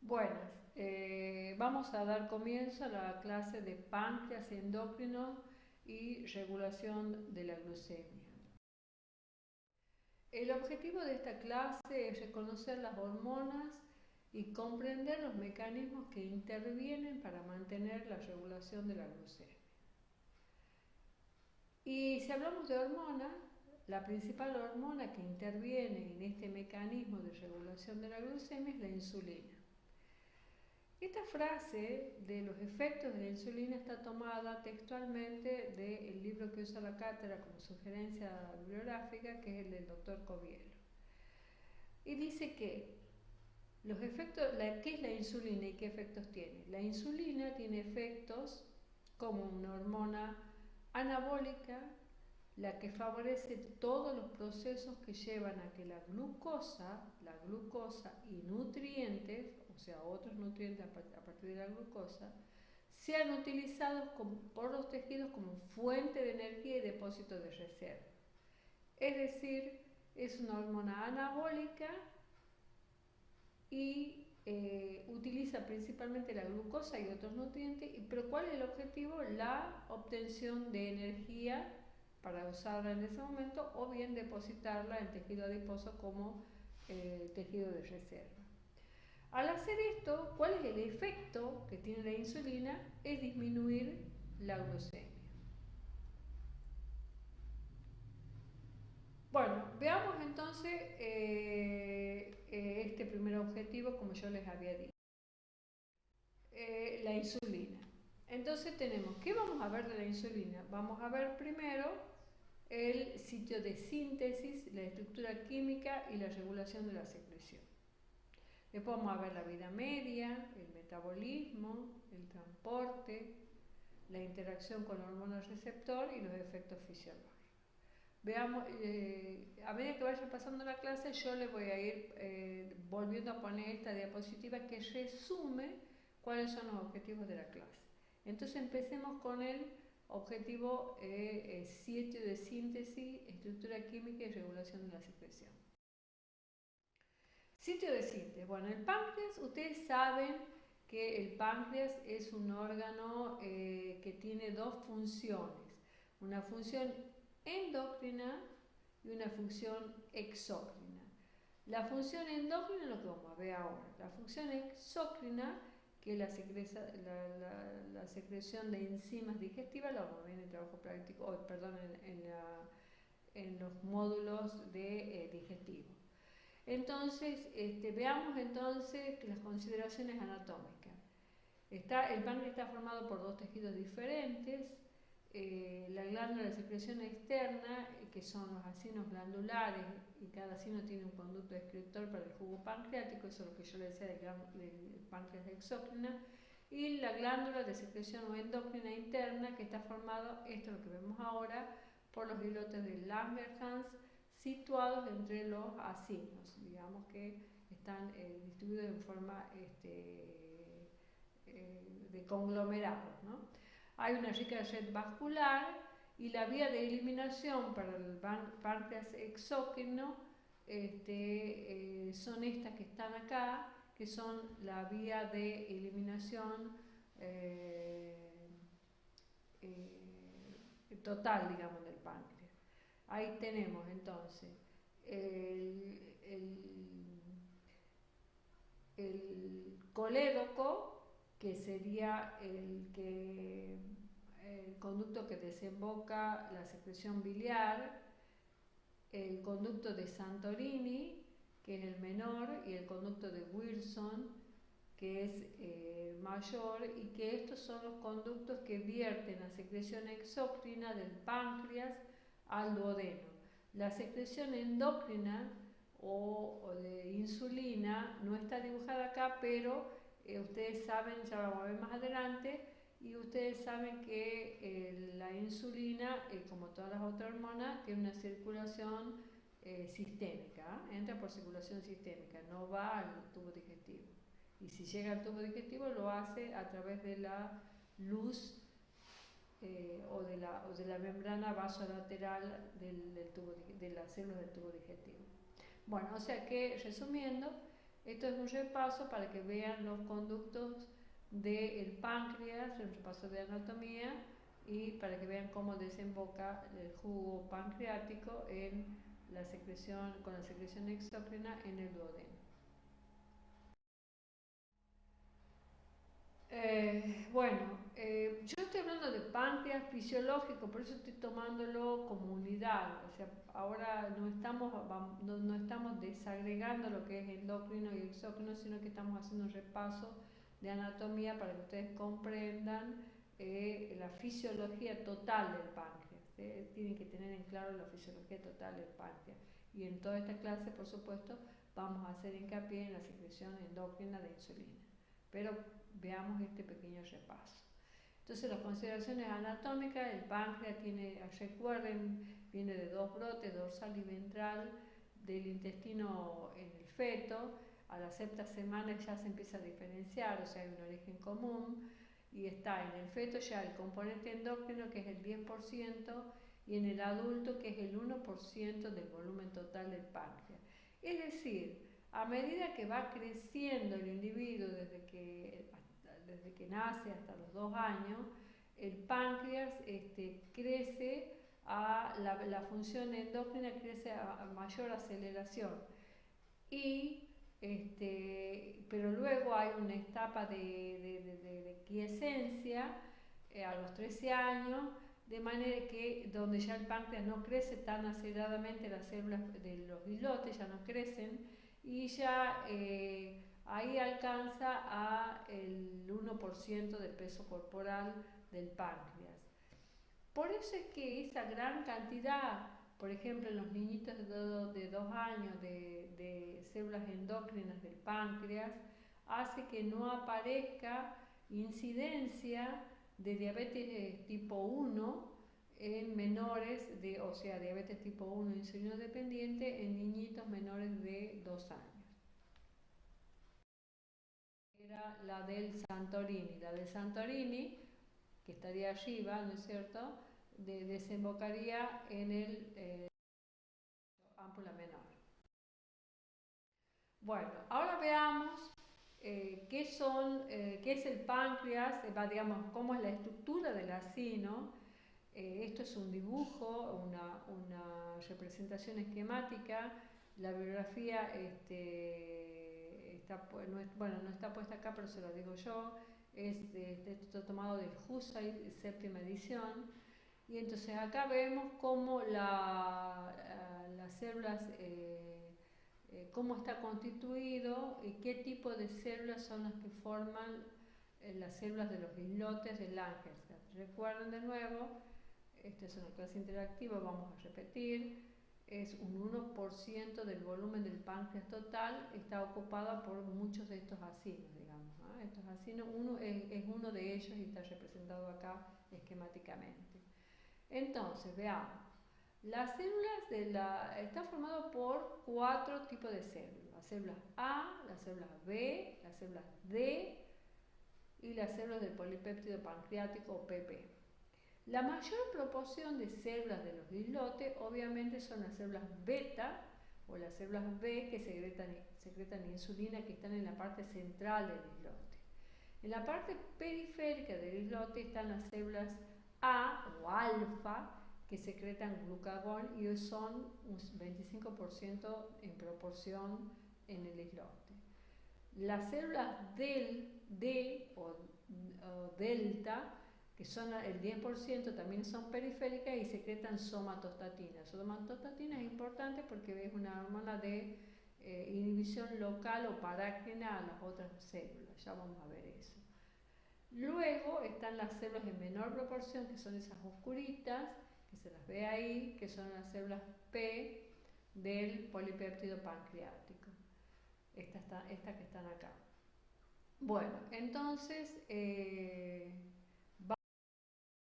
Buenas, vamos a dar comienzo a la clase de páncreas endocrino y regulación de la glucemia. El objetivo de esta clase es reconocer las hormonas y comprender los mecanismos que intervienen para mantener la regulación de la glucemia. Y si hablamos de hormonas, la principal hormona que interviene en este mecanismo de regulación de la glucemia es la insulina. Esta frase de los efectos de la insulina está tomada textualmente del libro que usa la cátedra como sugerencia bibliográfica, que es el del doctor Covielo. Y dice que los efectos, ¿qué es la insulina y qué efectos tiene? La insulina tiene efectos como una hormona anabólica, la que favorece todos los procesos que llevan a que la glucosa y nutrientes, o sea, otros nutrientes a partir de la glucosa, sean utilizados por los tejidos como fuente de energía y depósito de reserva. Es decir, es una hormona anabólica y utiliza principalmente la glucosa y otros nutrientes, pero ¿cuál es el objetivo? La obtención de energía para usarla en ese momento o bien depositarla en tejido adiposo como tejido de reserva. Al hacer esto, ¿cuál es el efecto que tiene la insulina? Es disminuir la glucemia. Bueno, veamos entonces este primer objetivo como yo les había dicho. La insulina. Entonces tenemos, ¿qué vamos a ver de la insulina? Vamos a ver primero el sitio de síntesis, la estructura química y la regulación de la secreción. Después vamos a ver la vida media, el metabolismo, el transporte, la interacción con la hormona receptor y los efectos fisiológicos. Veamos, a medida que vaya pasando la clase, yo les voy a ir volviendo a poner esta diapositiva que resume cuáles son los objetivos de la clase. Entonces empecemos con el objetivo sitio de síntesis, estructura química y regulación de la secreción. Sitio de síntesis. Bueno, el páncreas, ustedes saben que el páncreas es un órgano que tiene dos funciones. Una función endocrina y una función exócrina. La función endocrina es lo que vamos a ver ahora. La función exócrina, que es la secreción de enzimas digestivas, lo vamos a ver en el trabajo práctico, en los módulos de digestivo. Entonces, veamos entonces las consideraciones anatómicas. El páncreas está formado por dos tejidos diferentes, la glándula de secreción externa, que son los acinos glandulares, y cada acino tiene un conducto excretor para el jugo pancreático, eso es lo que yo les decía del páncreas exócrina, y la glándula de secreción o endocrina interna, que está formado, esto es lo que vemos ahora, por los islotes de Langerhans situados entre los acinos, digamos que están distribuidos en forma de conglomerados, ¿no? Hay una rica red vascular y la vía de eliminación para el páncreas exócrino son estas que están acá, que son la vía de eliminación total, digamos, del páncreas. Ahí tenemos entonces el colédoco, que sería el conducto que desemboca la secreción biliar, el conducto de Santorini, que es el menor, y el conducto de Wilson, que es mayor, y que estos son los conductos que vierten la secreción exócrina del páncreas al duodeno. La secreción endocrina o de insulina no está dibujada acá, pero ustedes saben, ya vamos a ver más adelante, y ustedes saben que la insulina, como todas las otras hormonas, tiene una circulación sistémica, entra por circulación sistémica, no va al tubo digestivo. Y si llega al tubo digestivo lo hace a través de la luz o de la membrana vasolateral de las células del tubo digestivo. Bueno, o sea que, resumiendo, Esto es un repaso para que vean los conductos del páncreas, un repaso de anatomía, y para que vean cómo desemboca el jugo pancreático en la secreción, con la secreción exócrina en el duodeno. Yo estoy hablando de páncreas fisiológico, por eso estoy tomándolo como unidad. O sea, ahora no estamos desagregando lo que es endocrino y exócrino, sino que estamos haciendo un repaso de anatomía para que ustedes comprendan la fisiología total del páncreas. Tienen que tener en claro la fisiología total del páncreas. Y en toda esta clase, por supuesto, vamos a hacer hincapié en la secreción endocrina de insulina. Pero veamos este pequeño repaso. Entonces, las consideraciones anatómicas: el páncreas tiene, recuerden, viene de dos brotes, dorsal y ventral, del intestino en el feto. A la sexta semana ya se empieza a diferenciar, o sea, hay un origen común, y está en el feto ya el componente endocrino, que es el 10%, y en el adulto, que es el 1% del volumen total del páncreas. Es decir, a medida que va creciendo el individuo desde que nace hasta los 2 años, el páncreas crece la función endocrina crece a mayor aceleración. Pero luego hay una etapa de quiescencia a los 13 años, de manera que donde ya el páncreas no crece tan aceleradamente, las células de los islotes ya no crecen, y ya ahí alcanza el 1% del peso corporal del páncreas. Por eso es que esa gran cantidad, por ejemplo, en los niñitos de 2 años de células endócrinas del páncreas, hace que no aparezca incidencia de diabetes tipo 1 en menores, o sea, diabetes tipo 1 insulino dependiente en niñitos menores de 2 años. Era la del Santorini. La del Santorini, que estaría arriba, ¿no es cierto?, desembocaría en el ámpula menor. Bueno, ahora veamos qué es el páncreas, digamos, cómo es la estructura del asino. Esto es un dibujo, una representación esquemática. La bibliografía no está puesta acá, pero se lo digo yo. Esto tomado del Husserl, séptima edición. Y entonces acá vemos cómo las células, cómo está constituido y qué tipo de células son las que forman las células de los islotes del Langerhans. Recuerden de nuevo, esta es una clase interactiva, vamos a repetir. Es un 1% del volumen del páncreas total, está ocupada por muchos de estos acinos, digamos. Estos acinos, es uno de ellos y está representado acá esquemáticamente. Entonces, veamos. Las células está formado por 4 tipos de células: las células A, las células B, las células D y las células del polipéptido pancreático o PP. La mayor proporción de células de los islotes obviamente son las células beta o las células B, que secretan insulina, que están en la parte central del islote. En la parte periférica del islote están las células A o alfa, que secretan glucagón y son un 25% en proporción en el islote. Las células D o delta, que son el 10%, también son periféricas y secretan somatostatina. Somatostatina es importante porque es una hormona de inhibición local o paráclina a las otras células. Ya vamos a ver eso. Luego están las células en menor proporción, que son esas oscuritas, que se las ve ahí, que son las células P del polipéptido pancreático. Estas que están acá. Bueno, entonces vamos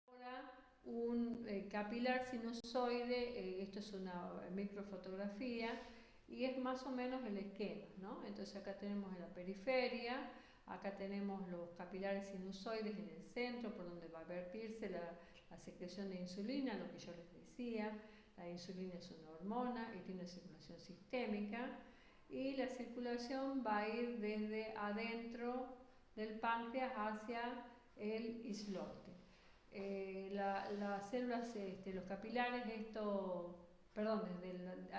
ahora un capilar sinusoide. Esto es una microfotografía y es más o menos el esquema, ¿no? Entonces acá tenemos en la periferia. Acá tenemos los capilares sinusoides en el centro, por donde va a vertirse la secreción de insulina, lo que yo les decía. La insulina es una hormona y tiene circulación sistémica. y la circulación va a ir desde adentro del páncreas hacia el islote. Las células, los capilares,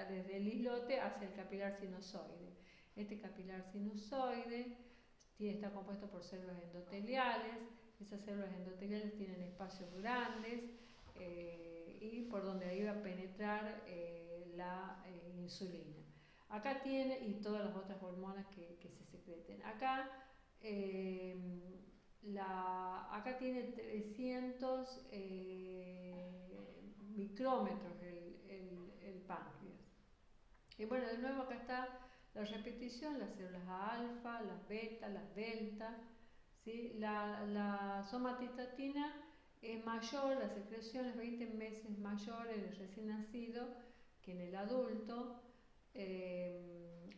desde el islote hacia el capilar sinusoide. Este capilar sinusoide está compuesto por células endoteliales. Esas células endoteliales tienen espacios grandes y por donde ahí va a penetrar la insulina. Acá tiene, y todas las otras hormonas que se secreten. Acá tiene 300 micrómetros el páncreas. Y bueno, de nuevo acá está la repetición, las células alfa, las beta, las delta. ¿Sí? La somatostatina es mayor, la secreción es 20 veces mayor en el recién nacido que en el adulto.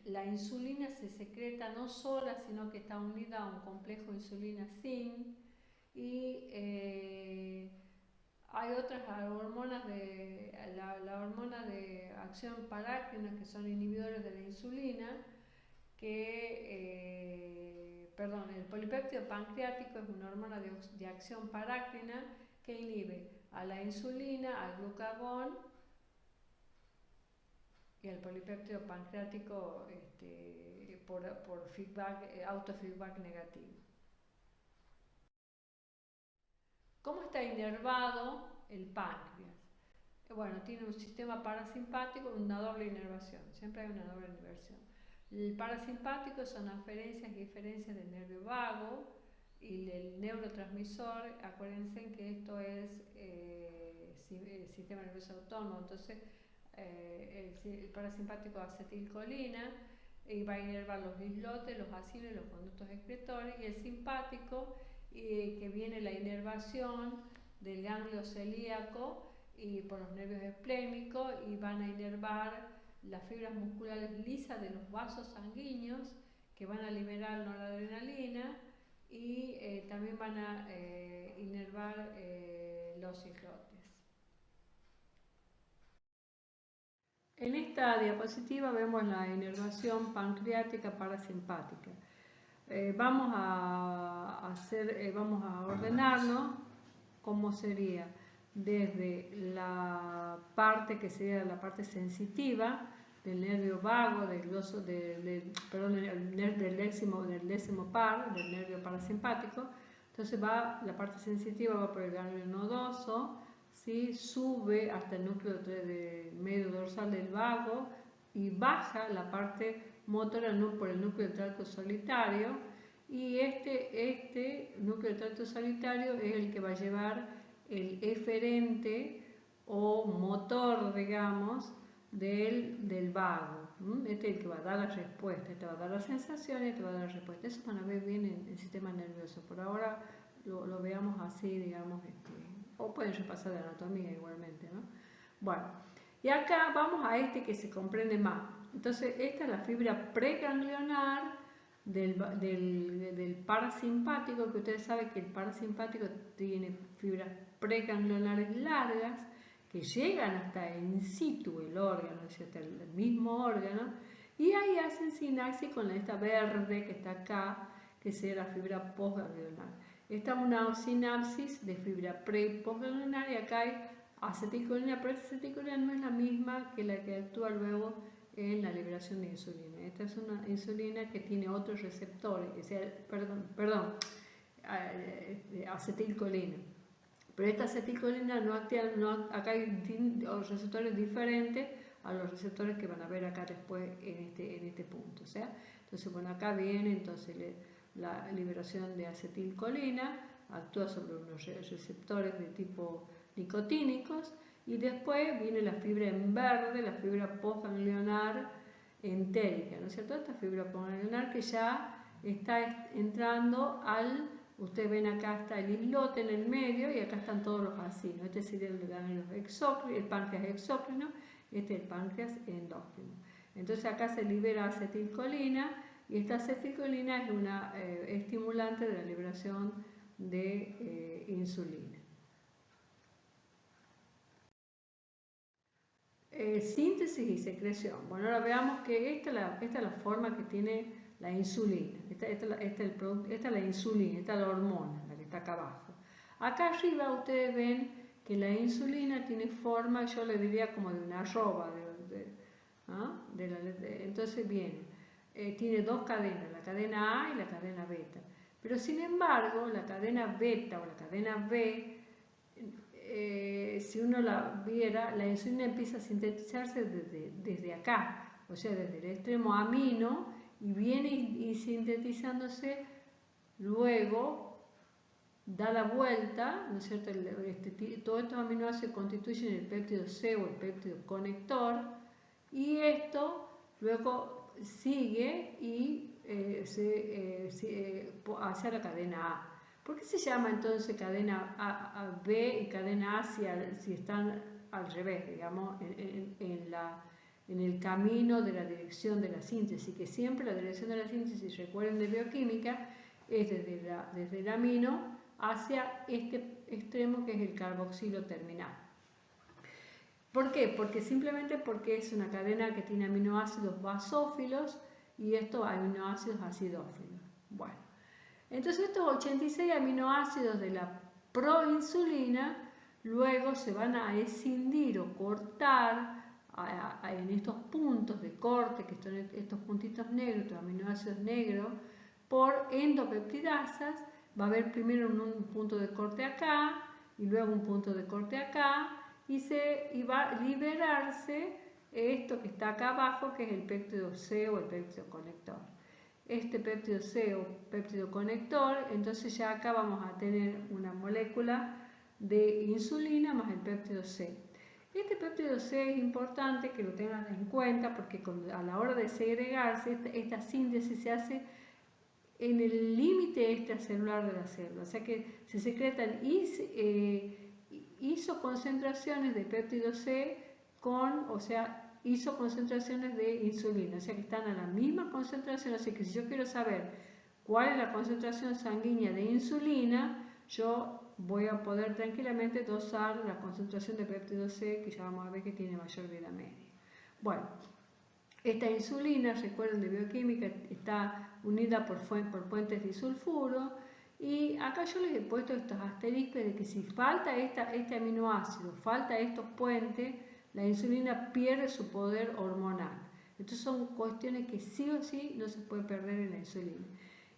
La insulina se secreta no sola, sino que está unida a un complejo insulina-SIN, y hay otras hormonas la hormona de acción parácrina, que son inhibidores de la insulina, el polipéptido pancreático es una hormona de acción parácrina que inhibe a la insulina, al glucagón y al polipéptido pancreático por autofeedback negativo. ¿Cómo está inervado el páncreas? Bueno, tiene un sistema parasimpático, una doble inervación, siempre hay una doble inervación. El parasimpático son aferencias y eferencias del nervio vago y el neurotransmisor. Acuérdense que esto es sistema nervioso autónomo, entonces el parasimpático acetilcolina y va a inervar los islotes, los acinos y los conductos excretores, y el simpático que viene la inervación del ganglio celíaco y por los nervios esplénicos, y van a inervar las fibras musculares lisas de los vasos sanguíneos que van a liberar noradrenalina, y también van a inervar los islotes. En esta diapositiva vemos la inervación pancreática parasimpática. Vamos a ordenarnos cómo sería desde la parte que sería la parte sensitiva del nervio vago, del décimo par, del nervio parasimpático. Entonces la parte sensitiva va por el ganglio nodoso, ¿sí? Sube hasta el núcleo medio dorsal del vago y baja la parte motora por el núcleo del tracto solitario, y este núcleo del tracto solitario es el que va a llevar el eferente o motor, digamos, del vago. Este es el que va a dar la respuesta, este va a dar la sensación y este va a dar la respuesta. Eso van a ver bien en el sistema nervioso. Por ahora lo veamos así, digamos, o pueden repasar de anatomía igualmente, ¿no? Bueno, y acá vamos a que se comprende más. Entonces, esta es la fibra preganglionar del parasimpático, que ustedes saben que el parasimpático tiene fibras preganglionares largas que llegan hasta in situ el órgano, es decir, el mismo órgano, y ahí hacen sinapsis con esta verde que está acá, que será la fibra postganglionar. Esta es una sinapsis de fibra pre y postganglionar, y acá hay acetilcolina, pero esta acetilcolina no es la misma que la que actúa luego en la liberación de insulina. Esta es una insulina que tiene otros receptores, acetilcolina. Pero esta acetilcolina acá hay receptores diferentes a los receptores que van a ver acá después en este punto. Entonces, bueno, acá viene entonces la liberación de acetilcolina, actúa sobre unos receptores de tipo nicotínicos, y después viene la fibra en verde, la fibra postganglionar entérica, ¿no es cierto? Esta fibra postganglionar que ya está entrando ustedes ven acá está el islote en el medio y acá están todos los acinos. Este sería el páncreas exócrino, este es el páncreas endócrino. Entonces acá se libera acetilcolina, y esta acetilcolina es una estimulante de la liberación de insulina. Síntesis y secreción. Bueno, ahora veamos que esta es la forma que tiene la insulina. Esta es la insulina, esta es la hormona, la que está acá abajo. Acá arriba ustedes ven que la insulina tiene forma, yo le diría como de una arroba. Entonces, bien, tiene dos cadenas, la cadena A y la cadena beta. Pero sin embargo, la cadena beta o la cadena B, si uno la viera, la insulina empieza a sintetizarse desde acá, o sea, desde el extremo amino, y viene y sintetizándose, luego da la vuelta, ¿no es cierto? Todos estos aminoácidos constituyen el péptido C o el péptido conector, y esto luego sigue y hacia la cadena A. ¿Por qué se llama entonces cadena A, B y cadena A si están al revés, digamos, en el camino de la dirección de la síntesis? Que siempre la dirección de la síntesis, recuerden de bioquímica, es desde el amino hacia este extremo que es el carboxilo terminal. ¿Por qué? Simplemente porque es una cadena que tiene aminoácidos basófilos y estos aminoácidos acidófilos. Bueno, entonces estos 86 aminoácidos de la proinsulina luego se van a escindir o cortar en estos puntos de corte, que son estos puntitos negros, estos aminoácidos negros, por endopeptidasas. Va a haber primero un punto de corte acá y luego un punto de corte acá, y va a liberarse esto que está acá abajo, que es el péptido C o el péptido conector. Este péptido C o péptido conector, entonces ya acá vamos a tener una molécula de insulina más el péptido C. Este péptido C es importante que lo tengan en cuenta porque a la hora de segregarse, esta síntesis se hace en el límite extracelular de la célula, o sea que se secretan isoconcentraciones de péptido C isoconcentraciones de insulina, o sea que están a la misma concentración. Así que si yo quiero saber cuál es la concentración sanguínea de insulina, yo voy a poder tranquilamente dosar la concentración de péptido C, que ya vamos a ver que tiene mayor vida media. Bueno, esta insulina, recuerden de bioquímica, está unida por puentes disulfuro, y acá yo les he puesto estos asteriscos de que si falta este aminoácido, falta estos puentes, la insulina pierde su poder hormonal. Entonces son cuestiones que sí o sí no se puede perder en la insulina.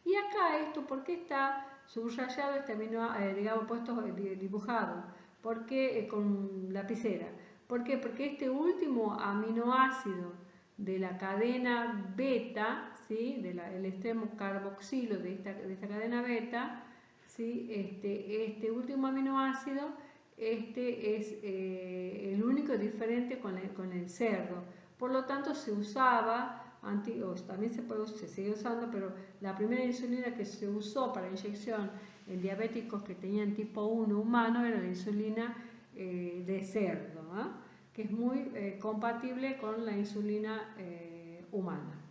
Y acá esto, ¿por qué está subrayado este aminoácido, digamos, puesto dibujado? ¿Por qué con lapicera? ¿Por qué? Porque este último aminoácido de la cadena beta, ¿sí? El extremo carboxilo de esta cadena beta, ¿sí? Este último aminoácido es el único diferente con el cerdo. Por lo tanto, se usaba, también se sigue usando, pero la primera insulina que se usó para inyección en diabéticos que tenían tipo 1 humano era la insulina de cerdo, ¿no? Que es muy compatible con la insulina humana.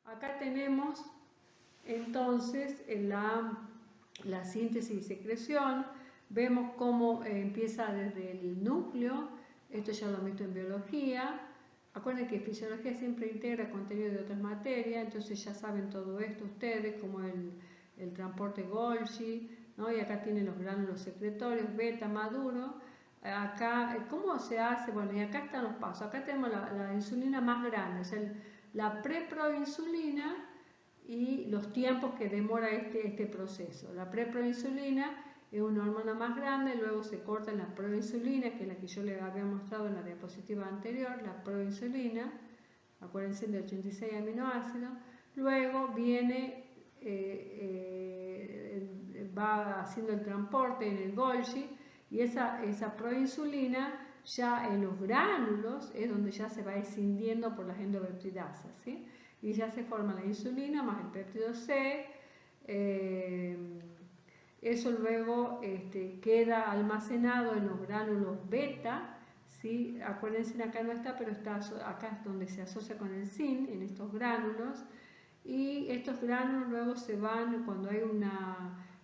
Acá tenemos entonces la síntesis y secreción. Vemos cómo empieza desde el núcleo. Esto ya lo he visto en biología. Acuérdense que fisiología siempre integra contenido de otras materias, entonces ya saben todo esto ustedes, como el transporte Golgi, ¿no? Y acá tienen los gránulos secretorios, beta, maduro. Acá, ¿cómo se hace? Bueno, y acá están los pasos. Acá tenemos la insulina más grande, o sea, la preproinsulina y los tiempos que demora este proceso. La preproinsulina es una hormona más grande, luego se corta en la proinsulina, que es la que yo les había mostrado en la diapositiva anterior, la proinsulina, acuérdense de 86 aminoácidos, luego viene, va haciendo el transporte en el Golgi, y esa proinsulina ya en los gránulos es donde ya se va escindiendo por las endopeptidasas, ¿sí? Y ya se forma la insulina más el péptido C. Eso luego queda almacenado en los gránulos beta, ¿sí? Acuérdense, acá no está, pero acá es donde se asocia con el zinc, en estos gránulos. Y estos gránulos luego se van, cuando hay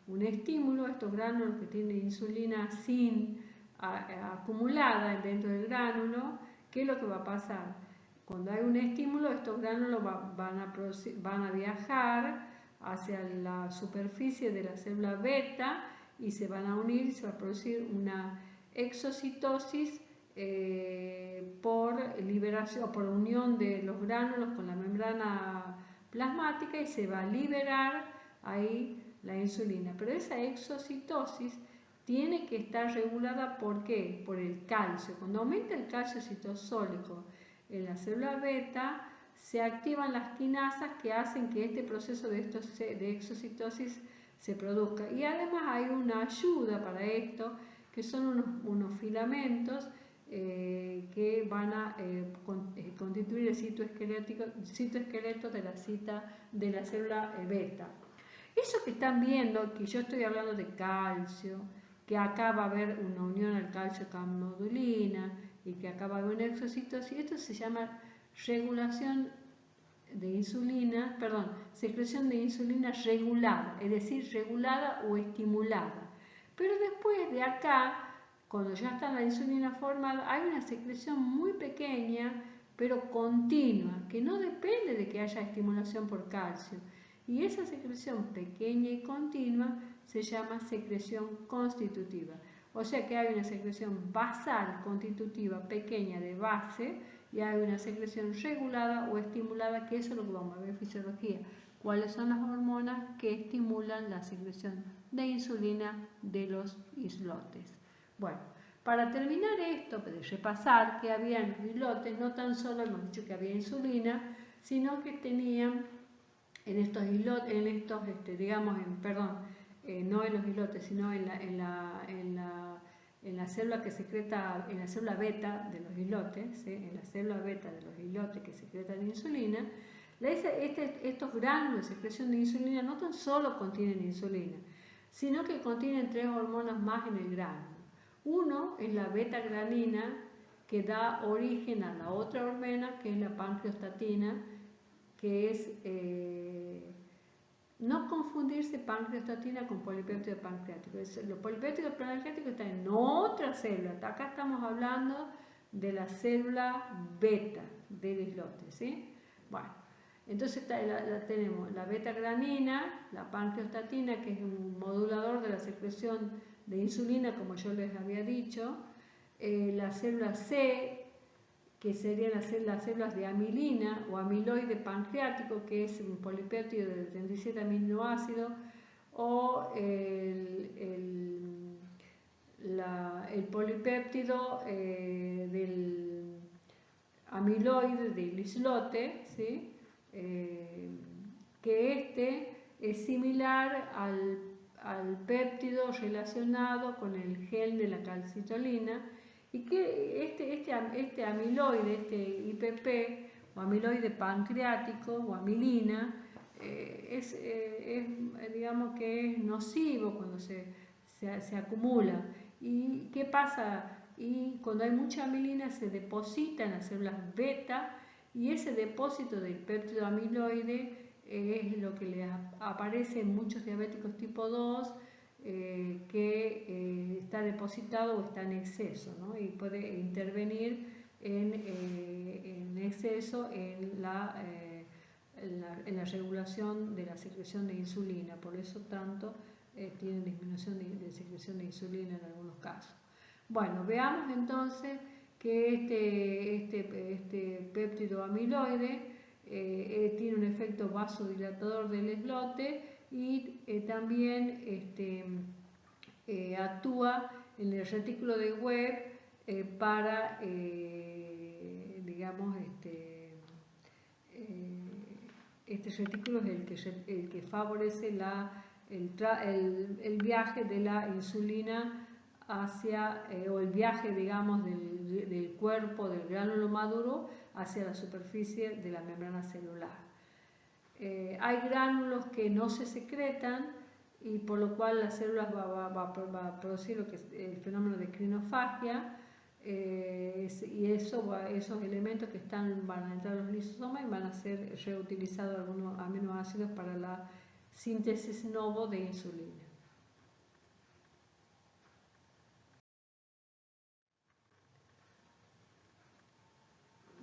un estímulo, estos gránulos que tienen insulina sin acumulada dentro del gránulo. ¿Qué es lo que va a pasar? Cuando hay un estímulo, estos gránulos van a viajar hacia la superficie de la célula beta y se van a unir y se va a producir una exocitosis por liberación, por unión de los gránulos con la membrana plasmática, y se va a liberar ahí la insulina. Pero esa exocitosis tiene que estar regulada, ¿por qué? Por el calcio. Cuando aumenta el calcio citosólico en la célula beta, se activan las quinasas que hacen que este proceso de exocitosis se produzca. Y además hay una ayuda para esto, que son unos filamentos que van a constituir el citoesqueleto de la célula beta. Eso que están viendo, que yo estoy hablando de calcio, que acá va a haber una unión al calcio camnodulina y que acá va a haber una exocitosis, esto se llama regulación de insulina, secreción de insulina regulada, es decir, regulada o estimulada. Pero después de acá, cuando ya está la insulina formada, hay una secreción muy pequeña, pero continua, que no depende de que haya estimulación por calcio. Y esa secreción pequeña y continua se llama secreción constitutiva. O sea que hay una secreción basal constitutiva pequeña de base, y hay una secreción regulada o estimulada, que eso es lo que vamos a ver en fisiología. ¿Cuáles son las hormonas que estimulan la secreción de insulina de los islotes? Bueno, para terminar esto, de repasar que había en los islotes, no tan solo hemos dicho que había insulina, sino que tenían en estos islotes, digamos, no en los islotes, sino en la célula que secreta, en la célula beta de los islotes, ¿sí? En la célula beta de los islotes que secretan insulina, estos gránulos de secreción de insulina no tan solo contienen insulina, sino que contienen 3 hormonas más en el gránulo. Uno es la beta-granina, que da origen a la otra hormona, que es la pancreostatina, que es no confundirse pancreostatina con polipéptido pancreático. Los polipéptidos pancreáticos están en otra célula. Acá estamos hablando de la célula beta del islote, ¿sí? Bueno, entonces tenemos la beta-granina, la pancreostatina, que es un modulador de la secreción de insulina, como yo les había dicho, la célula C, que serían las células de amilina o amiloide pancreático, que es un polipéptido de 37 aminoácidos, o el polipéptido del amiloide del islote, ¿sí? Que es similar al péptido relacionado con el gen de la calcitolina, y que este amiloide, este IPP o amiloide pancreático o amilina, digamos que es nocivo cuando se acumula. ¿Y qué pasa? Y cuando hay mucha amilina se deposita en las células beta, y ese depósito del péptido amiloide es lo que le aparece en muchos diabéticos tipo 2, que está depositado o está en exceso, ¿no? Y puede intervenir en exceso en la regulación de la secreción de insulina. Por eso tanto tienen disminución de secreción de insulina en algunos casos. Bueno, veamos entonces que este péptido amiloide tiene un efecto vasodilatador del islote, y también actúa en el retículo de Webb para, digamos, este retículo es el que favorece el viaje de la insulina hacia, o el viaje, digamos, del cuerpo del gránulo maduro hacia la superficie de la membrana celular. Hay gránulos que no se secretan, y por lo cual las células va a producir lo que es el fenómeno de crinofagia, y esos elementos que van a entrar a los lisosomas y van a ser reutilizados algunos aminoácidos para la síntesis novo de insulina.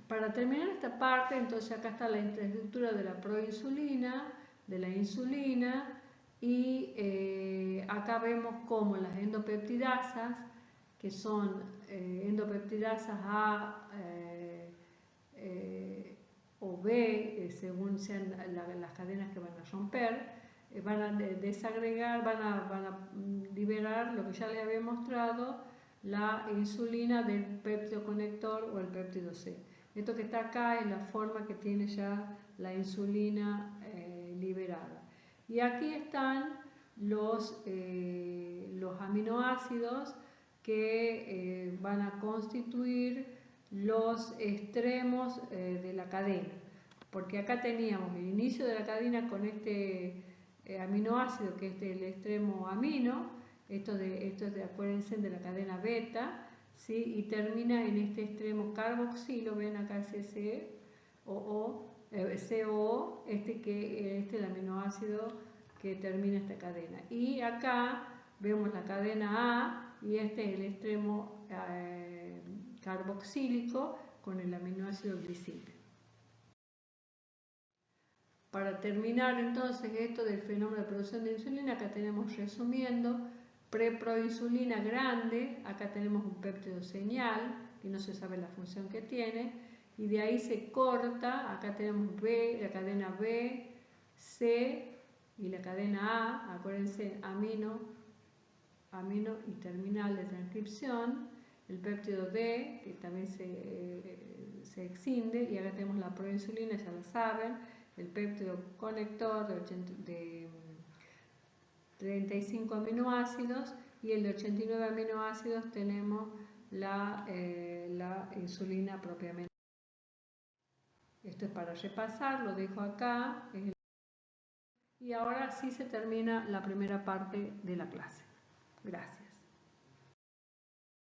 Para terminar esta parte, entonces acá está la infraestructura de la proinsulina, de la insulina, y acá vemos cómo las endopeptidasas, que son endopeptidasas A o B, según sean las cadenas que van a romper, van a desagregar, van a liberar lo que ya les había mostrado, la insulina del péptido conector o el péptido C. Esto que está acá es la forma que tiene ya la insulina liberada. Y aquí están los aminoácidos que van a constituir los extremos de la cadena. Porque acá teníamos el inicio de la cadena con este aminoácido, que es el extremo amino, esto es de, acuérdense, de la cadena beta, ¿sí? Y termina en este extremo carboxilo, ven acá ese COO, este es el aminoácido que termina esta cadena. Y acá vemos la cadena A, y este es el extremo carboxílico con el aminoácido glicina. Para terminar entonces esto del fenómeno de producción de insulina, acá tenemos, resumiendo, preproinsulina grande, acá tenemos un péptido señal, que no se sabe la función que tiene, y de ahí se corta, acá tenemos B, la cadena B, C y la cadena A, acuérdense, amino y terminal de transcripción, el péptido D, que también se excinde, y acá tenemos la proinsulina, ya lo saben, el péptido conector de 35 aminoácidos, y el de 89 aminoácidos tenemos la insulina propiamente. Esto es para repasar, lo dejo acá. Y ahora sí se termina la primera parte de la clase. Gracias.